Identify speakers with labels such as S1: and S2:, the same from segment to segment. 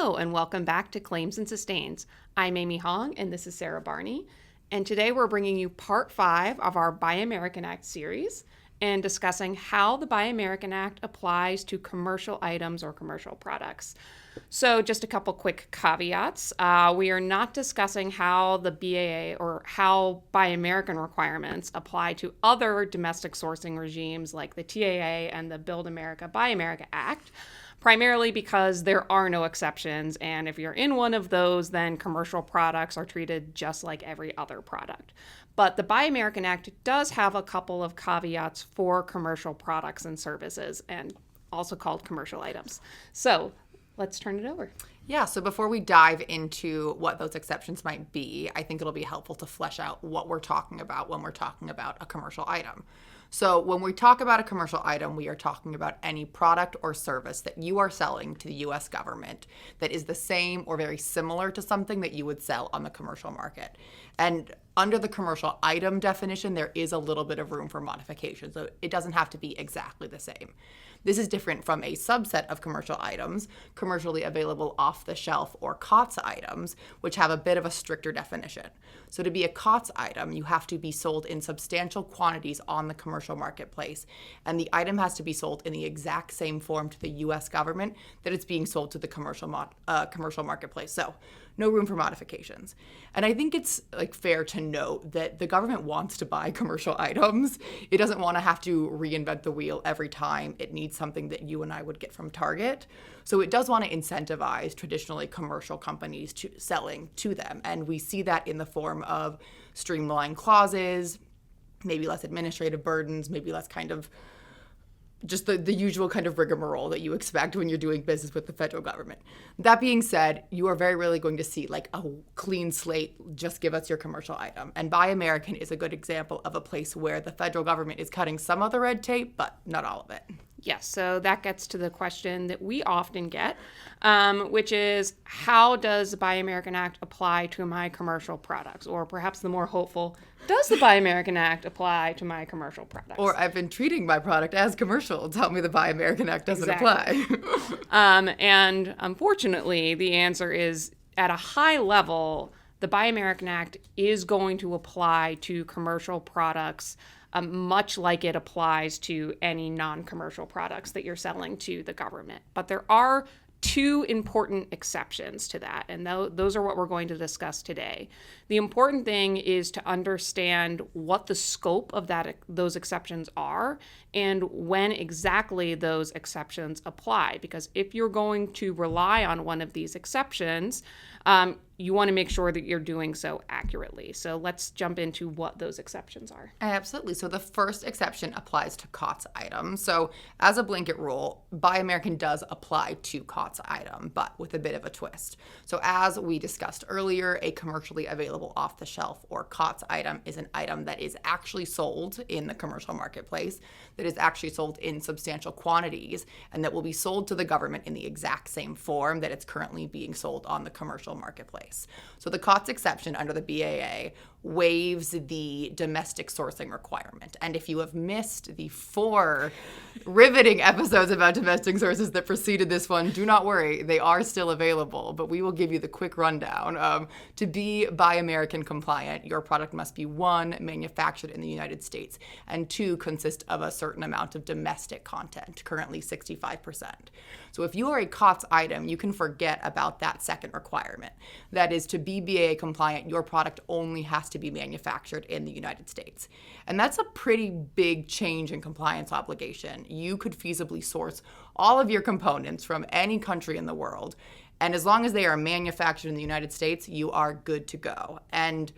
S1: Hello, and welcome back to Claims and Sustains. I'm Amy Hoang, and this is Sarah Barney. And today we're bringing you part 5 of our Buy American Act series and discussing how the Buy American Act applies to commercial items or commercial products. So just a couple quick caveats. We are not discussing how the BAA or how Buy American requirements apply to other domestic sourcing regimes like the TAA and the Build America, Buy America Act, primarily because there are no exceptions. And if you're in one of those, then commercial products are treated just like every other product. But the Buy American Act does have a couple of caveats for commercial products and services, and also called commercial items. So let's turn it over.
S2: Yeah, so before we dive into what those exceptions might be, I think it'll be helpful to flesh out what we're talking about when we're talking about a commercial item. So when we talk about a commercial item, we are talking about any product or service that you are selling to the U.S. government that is the same or very similar to something that you would sell on the commercial market. And under the commercial item definition, there is a little bit of room for modification, so it doesn't have to be exactly the same. This is different from a subset of commercial items, commercially available off-the-shelf or COTS items, which have a bit of a stricter definition. So to be a COTS item, you have to be sold in substantial quantities on the commercial marketplace, and the item has to be sold in the exact same form to the U.S. government that it's being sold to the commercial marketplace. So no room for modifications. And I think it's fair to note that the government wants to buy commercial items. It doesn't want to have to reinvent the wheel every time it needs something that you and I would get from Target. So it does want to incentivize traditionally commercial companies to selling to them. And we see that in the form of streamlined clauses, maybe less administrative burdens, maybe less kind of just the usual kind of rigmarole that you expect when you're doing business with the federal government. That being said, you are very rarely going to see a clean slate, just give us your commercial item. And Buy American is a good example of a place where the federal government is cutting some of the red tape, but not all of it.
S1: Yes, so that gets to the question that we often get, which is how does the Buy American Act apply to my commercial products? Or perhaps the more hopeful, does the Buy American Act apply to my commercial products?
S2: Or I've been treating my product as commercial. Tell me the Buy American Act doesn't apply.
S1: And unfortunately, the answer is at a high level, the Buy American Act is going to apply to commercial products much like it applies to any non-commercial products that you're selling to the government. But there are two important exceptions to that, and those are what we're going to discuss today. The important thing is to understand what the scope of those exceptions are and when exactly those exceptions apply. Because if you're going to rely on one of these exceptions, you want to make sure that you're doing so accurately. So let's jump into what those exceptions are.
S2: Absolutely. So the first exception applies to COTS items. So as a blanket rule, Buy American does apply to COTS item, but with a bit of a twist. So as we discussed earlier, a commercially available off-the-shelf or COTS item is an item that is actually sold in the commercial marketplace, that is actually sold in substantial quantities, and that will be sold to the government in the exact same form that it's currently being sold on the commercial marketplace. So the COTS exception under the BAA waives the domestic sourcing requirement. And if you have missed the 4 riveting episodes about domestic sources that preceded this one, do not worry, they are still available. But we will give you the quick rundown. To be Buy American compliant, your product must be 1, manufactured in the United States, and 2, consist of a certain amount of domestic content, currently 65%. So if you are a COTS item, you can forget about that second requirement. That is, to be BAA compliant, your product only has to be manufactured in the United States. And that's a pretty big change in compliance obligation. You could feasibly source all of your components from any country in the world, and as long as they are manufactured in the United States, you are good to go. And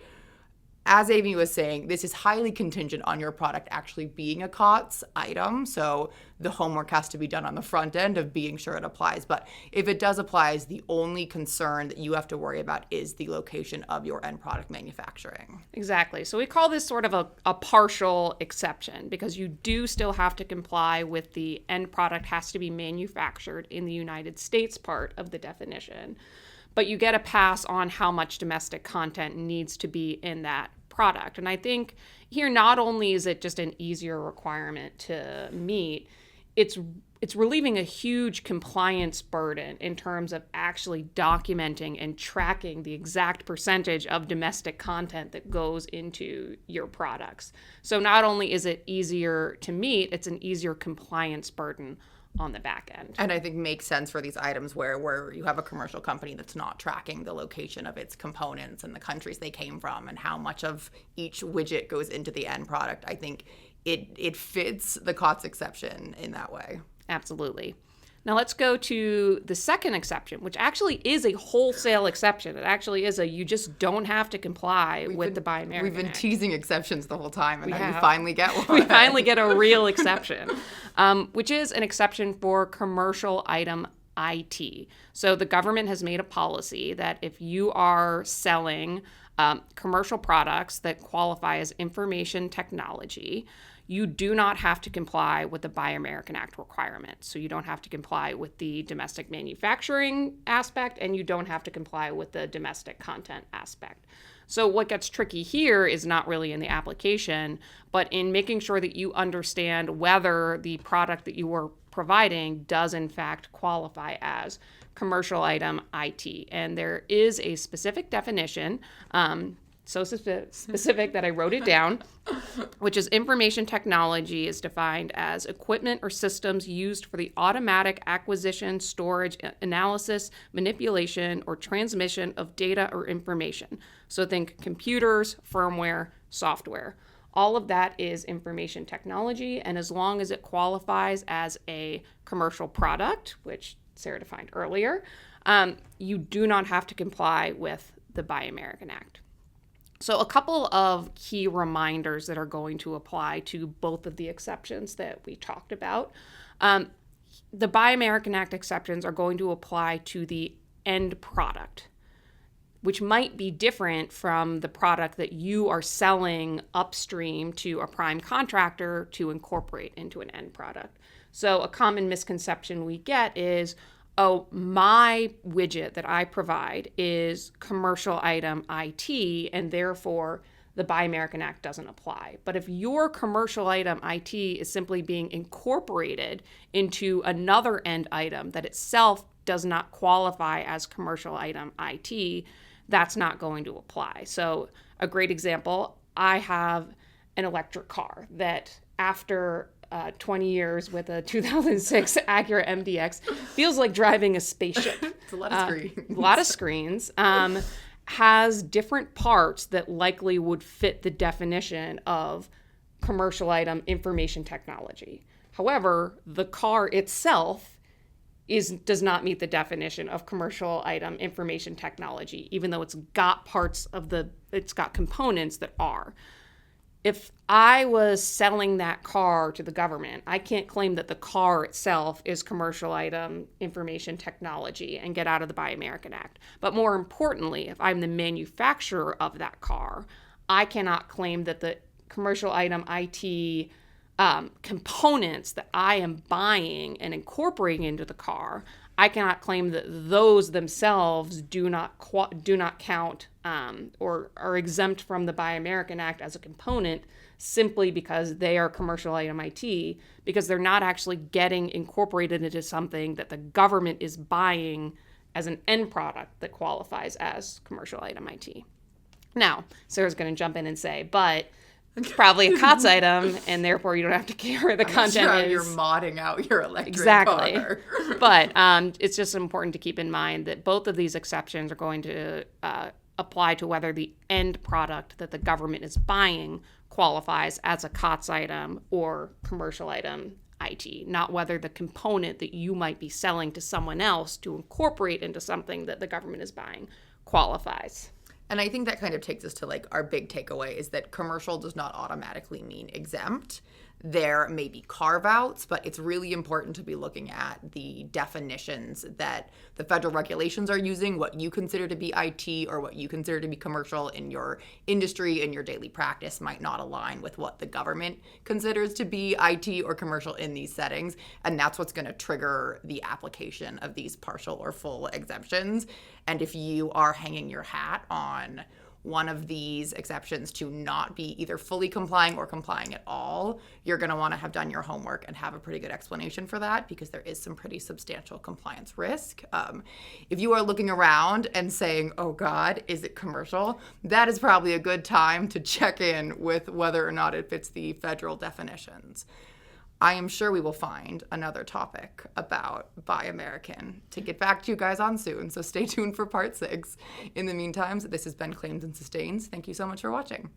S2: as Amy was saying, this is highly contingent on your product actually being a COTS item, so the homework has to be done on the front end of being sure it applies. But if it does apply, the only concern that you have to worry about is the location of your end product manufacturing.
S1: Exactly. So we call this sort of a partial exception because you do still have to comply with the end product has to be manufactured in the United States part of the definition. But you get a pass on how much domestic content needs to be in that product. And I think here not only is it just an easier requirement to meet, it's it's relieving a huge compliance burden in terms of actually documenting and tracking the exact percentage of domestic content that goes into your products. So not only is it easier to meet, it's an easier compliance burden on the back end.
S2: And I think makes sense for these items where you have a commercial company that's not tracking the location of its components and the countries they came from and how much of each widget goes into the end product. I think it fits the COTS exception in that way.
S1: Absolutely. Now let's go to the second exception, which actually is a wholesale exception. It actually is you just don't have to comply with the Buy American
S2: We've been
S1: Act.
S2: teasing exceptions the whole time, and then you finally get one.
S1: We finally get a real exception, which is an exception for commercial item IT. So the government has made a policy that if you are selling commercial products that qualify as information technology, you do not have to comply with the Buy American Act requirements. So you don't have to comply with the domestic manufacturing aspect, and you don't have to comply with the domestic content aspect. So what gets tricky here is not really in the application, but in making sure that you understand whether the product that you are providing does in fact qualify as commercial item IT. And there is a specific definition, so specific that I wrote it down, which is information technology is defined as equipment or systems used for the automatic acquisition, storage, analysis, manipulation, or transmission of data or information. So think computers, firmware, software. All of that is information technology, and as long as it qualifies as a commercial product, which Sarah defined earlier, you do not have to comply with the Buy American Act. So a couple of key reminders that are going to apply to both of the exceptions that we talked about. The Buy American Act exceptions are going to apply to the end product, which might be different from the product that you are selling upstream to a prime contractor to incorporate into an end product. So a common misconception we get is, oh, my widget that I provide is commercial item IT, and therefore the Buy American Act doesn't apply. But if your commercial item IT is simply being incorporated into another end item that itself does not qualify as commercial item IT, that's not going to apply. So a great example, I have an electric car that after 20 years with a 2006 Acura MDX feels like driving a spaceship.
S2: It's a lot of screens.
S1: A lot of screens. Has different parts that likely would fit the definition of commercial item information technology. However, the car itself does not meet the definition of commercial item information technology, even though it's got components that are. If I was selling that car to the government, I can't claim that the car itself is commercial item information technology and get out of the Buy American Act. But more importantly, if I'm the manufacturer of that car, I cannot claim that the commercial item IT components that I am buying and incorporating into the car, I cannot claim that those themselves do not count or are exempt from the Buy American Act as a component simply because they are commercial item IT, because they're not actually getting incorporated into something that the government is buying as an end product that qualifies as commercial item IT. Now, Sarah's going to jump in and say, but it's probably a COTS item, and therefore you don't have to care where the content is.
S2: You're modding out your electric
S1: car.
S2: Exactly.
S1: But it's just important to keep in mind that both of these exceptions are going to apply to whether the end product that the government is buying qualifies as a COTS item or commercial item IT, not whether the component that you might be selling to someone else to incorporate into something that the government is buying qualifies.
S2: And I think that kind of takes us to like our big takeaway is that commercial does not automatically mean exempt. There may be carve-outs, but it's really important to be looking at the definitions that the federal regulations are using, what you consider to be IT or what you consider to be commercial in your industry and your daily practice might not align with what the government considers to be IT or commercial in these settings. And that's what's going to trigger the application of these partial or full exemptions. And if you are hanging your hat on one of these exceptions to not be either fully complying or complying at all, you're going to want to have done your homework and have a pretty good explanation for that, because there is some pretty substantial compliance risk. If you are looking around and saying, oh God, is it commercial? That is probably a good time to check in with whether or not it fits the federal definitions. I am sure we will find another topic about Buy American to get back to you guys on soon, so stay tuned for part 6. In the meantime, this has been Claims and Sustains. Thank you so much for watching.